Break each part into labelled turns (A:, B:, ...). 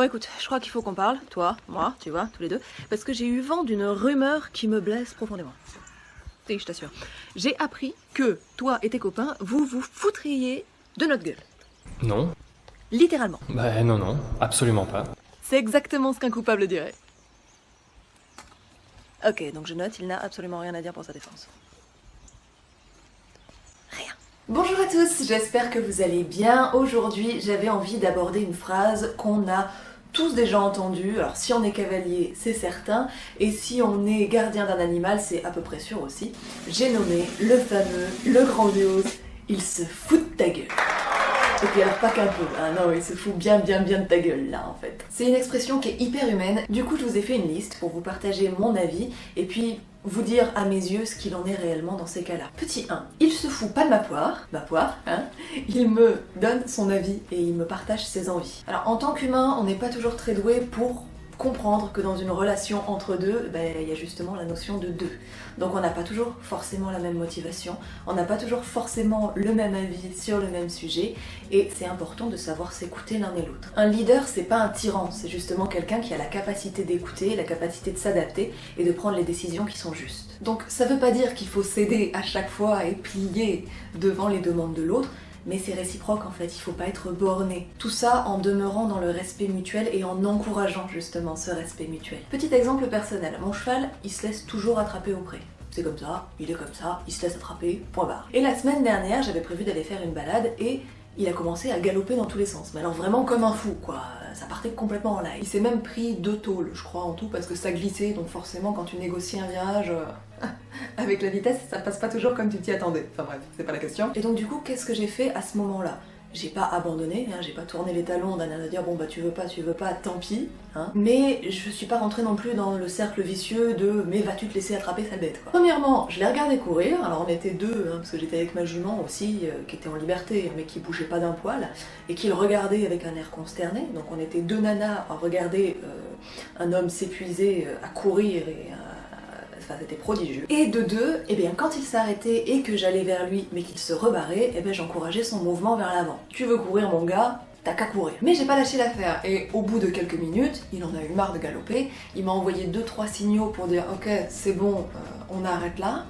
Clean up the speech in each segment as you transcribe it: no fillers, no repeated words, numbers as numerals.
A: Bon écoute, je crois qu'il faut qu'on parle, toi, moi, tu vois, tous les deux, parce que j'ai eu vent d'une rumeur qui me blesse profondément. Si, je t'assure. J'ai appris que toi et tes copains, vous vous foutriez de notre gueule.
B: Non.
A: Littéralement.
B: Bah non, absolument pas.
A: C'est exactement ce qu'un coupable dirait. Ok, donc je note, il n'a absolument rien à dire pour sa défense. Rien.
C: Bonjour à tous, j'espère que vous allez bien. Aujourd'hui, j'avais envie d'aborder une phrase qu'on a tous déjà entendue. Alors si on est cavalier, c'est certain, et si on est gardien d'un animal, c'est à peu près sûr aussi. J'ai nommé le fameux, le grandiose, il se fout de ta gueule. Et puis alors pas qu'un peu, hein, non, il se fout bien de ta gueule là en fait. C'est une expression qui est hyper humaine, du coup je vous ai fait une liste pour vous partager mon avis et puis vous dire à mes yeux ce qu'il en est réellement dans ces cas-là. Petit 1, il se fout pas de ma poire, hein, il me donne son avis et il me partage ses envies. Alors en tant qu'humain, on n'est pas toujours très doué pour comprendre que dans une relation entre deux, il y a justement la notion de deux. Donc on n'a pas toujours forcément la même motivation, on n'a pas toujours forcément le même avis sur le même sujet, et c'est important de savoir s'écouter l'un et l'autre. Un leader, c'est pas un tyran, c'est justement quelqu'un qui a la capacité d'écouter, la capacité de s'adapter et de prendre les décisions qui sont justes. Donc ça veut pas dire qu'il faut céder à chaque fois et plier devant les demandes de l'autre, mais c'est réciproque en fait, il faut pas être borné. Tout ça en demeurant dans le respect mutuel et en encourageant justement ce respect mutuel. Petit exemple personnel, mon cheval, il se laisse toujours attraper au pré. C'est comme ça, il est comme ça, il se laisse attraper, point barre. Et la semaine dernière, j'avais prévu d'aller faire une balade et il a commencé à galoper dans tous les sens. Mais alors vraiment comme un fou, quoi. Ça partait complètement en live. Il s'est même pris 2 tôles, je crois, en tout, parce que ça glissait, donc forcément quand tu négocies un virage... avec la vitesse, ça passe pas toujours comme tu t'y attendais. Enfin bref, c'est pas la question. Et donc du coup, qu'est-ce que j'ai fait à ce moment-là ? J'ai pas abandonné, hein, j'ai pas tourné les talons d'un à dire bon bah tu veux pas, tant pis. Hein. Mais je suis pas rentrée non plus dans le cercle vicieux de mais vas-tu te laisser attraper sale bête quoi. Premièrement, je l'ai regardé courir, alors on était deux, hein, parce que j'étais avec ma jument aussi, qui était en liberté, mais qui bougeait pas d'un poil, et qui le regardait avec un air consterné. Donc on était 2 nanas à regarder un homme s'épuiser à courir et c'était prodigieux. Et de 2, eh bien quand il s'arrêtait et que j'allais vers lui mais qu'il se rebarrait, eh bien j'encourageais son mouvement vers l'avant. Tu veux courir mon gars, t'as qu'à courir. Mais j'ai pas lâché l'affaire et au bout de quelques minutes, il en a eu marre de galoper, il m'a envoyé 2-3 signaux pour dire ok c'est bon, on arrête là.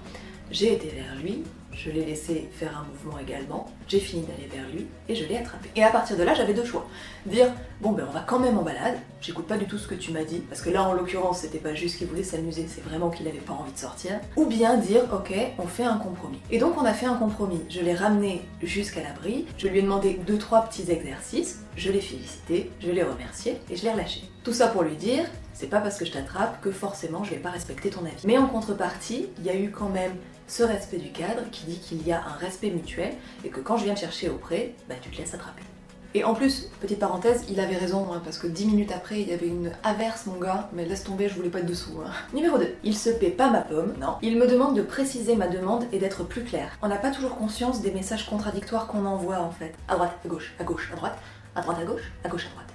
C: J'ai été vers lui, je l'ai laissé faire un mouvement également, j'ai fini d'aller vers lui et je l'ai attrapé. Et à partir de là, j'avais 2 choix. Dire, bon ben on va quand même en balade, j'écoute pas du tout ce que tu m'as dit, parce que là en l'occurrence c'était pas juste qu'il voulait s'amuser, c'est vraiment qu'il avait pas envie de sortir. Ou bien dire, ok, on fait un compromis. Et donc on a fait un compromis, je l'ai ramené jusqu'à l'abri, je lui ai demandé 2-3 petits exercices, je l'ai félicité, je l'ai remercié et je l'ai relâché. Tout ça pour lui dire, c'est pas parce que je t'attrape que forcément je vais pas respecter ton avis. Mais en contrepartie, il y a eu quand même ce respect du cadre qui dit qu'il y a un respect mutuel et que quand je viens te chercher auprès, tu te laisses attraper. Et en plus, petite parenthèse, il avait raison, hein, parce que 10 minutes après, il y avait une averse, mon gars, mais laisse tomber, je voulais pas être dessous. Hein. Numéro 2, il se paie pas ma pomme, non. Il me demande de préciser ma demande et d'être plus clair. On n'a pas toujours conscience des messages contradictoires qu'on envoie en fait. À droite, à gauche, à gauche, à droite, à droite, à gauche, à gauche, à droite.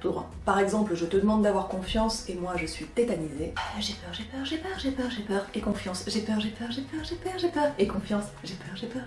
C: Tout droit. Par exemple, je te demande d'avoir confiance et moi je suis tétanisée. J'ai peur, et confiance. J'ai peur, et confiance. J'ai peur.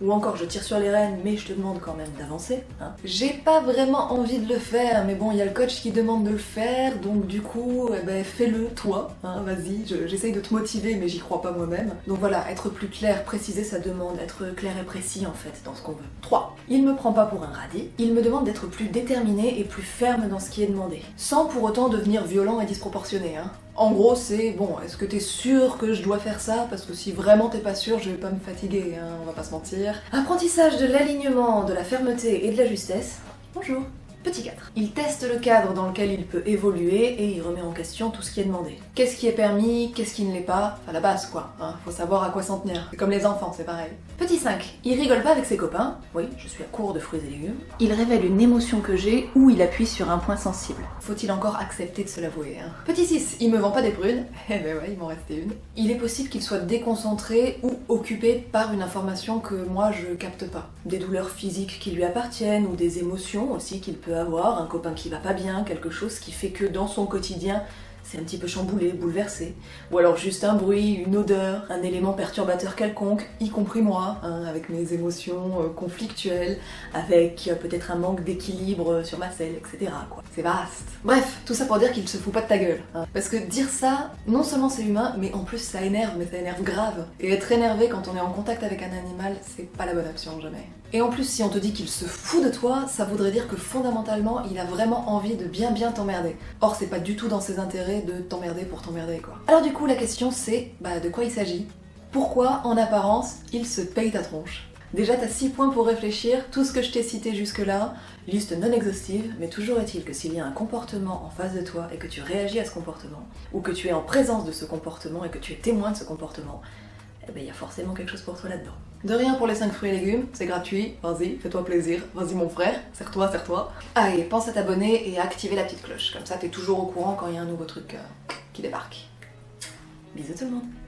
C: Ou encore, je tire sur les rênes, mais je te demande quand même d'avancer. Hein. J'ai pas vraiment envie de le faire, mais bon, il y a le coach qui demande de le faire, donc du coup, fais-le toi. Hein, vas-y, j'essaye de te motiver, mais j'y crois pas moi-même. Donc voilà, être plus clair, préciser sa demande, être clair et précis en fait dans ce qu'on veut. 3. Il me prend pas pour un radis, il me demande d'être plus déterminé et plus ferme dans ce qui est demandé, sans pour autant devenir violent et disproportionné. Hein. En gros, c'est bon, est-ce que t'es sûr que je dois faire ça? Parce que si vraiment t'es pas sûr, je vais pas me fatiguer, hein, on va pas se mentir. Apprentissage de l'alignement, de la fermeté et de la justesse. Bonjour. Petit 4. Il teste le cadre dans lequel il peut évoluer et il remet en question tout ce qui est demandé. Qu'est-ce qui est permis, qu'est-ce qui ne l'est pas, enfin la base quoi, hein, faut savoir à quoi s'en tenir. C'est comme les enfants, c'est pareil. Petit 5. Il rigole pas avec ses copains, oui, je suis à court de fruits et légumes. Il révèle une émotion que j'ai ou il appuie sur un point sensible. Faut-il encore accepter de se l'avouer, hein. Petit 6. Il me vend pas des prunes, eh ben ouais, il m'en restait une. Il est possible qu'il soit déconcentré ou occupé par une information que moi je capte pas. Des douleurs physiques qui lui appartiennent ou des émotions aussi qu'il peut avoir, un copain qui va pas bien, quelque chose qui fait que dans son quotidien, c'est un petit peu chamboulé, bouleversé, ou alors juste un bruit, une odeur, un élément perturbateur quelconque, y compris moi, hein, avec mes émotions conflictuelles, avec peut-être un manque d'équilibre sur ma selle, etc. quoi. C'est vaste. Bref, tout ça pour dire qu'il se fout pas de ta gueule. Hein. Parce que dire ça, non seulement c'est humain, mais en plus ça énerve, mais ça énerve grave. Et être énervé quand on est en contact avec un animal, c'est pas la bonne option, jamais. Et en plus, si on te dit qu'il se fout de toi, ça voudrait dire que fondamentalement, il a vraiment envie de bien t'emmerder. Or, c'est pas du tout dans ses intérêts de t'emmerder pour t'emmerder, quoi. Alors du coup, la question c'est, de quoi il s'agit? Pourquoi, en apparence, il se paye ta tronche? Déjà, t'as 6 points pour réfléchir, tout ce que je t'ai cité jusque-là, liste non exhaustive, mais toujours est-il que s'il y a un comportement en face de toi et que tu réagis à ce comportement, ou que tu es en présence de ce comportement et que tu es témoin de ce comportement, eh ben il y a forcément quelque chose pour toi là-dedans. De rien pour les 5 fruits et légumes, c'est gratuit, vas-y, fais-toi plaisir, vas-y mon frère, serre-toi, serre-toi. Ah et pense à t'abonner et à activer la petite cloche, comme ça t'es toujours au courant quand il y a un nouveau truc qui débarque. Bisous tout le monde.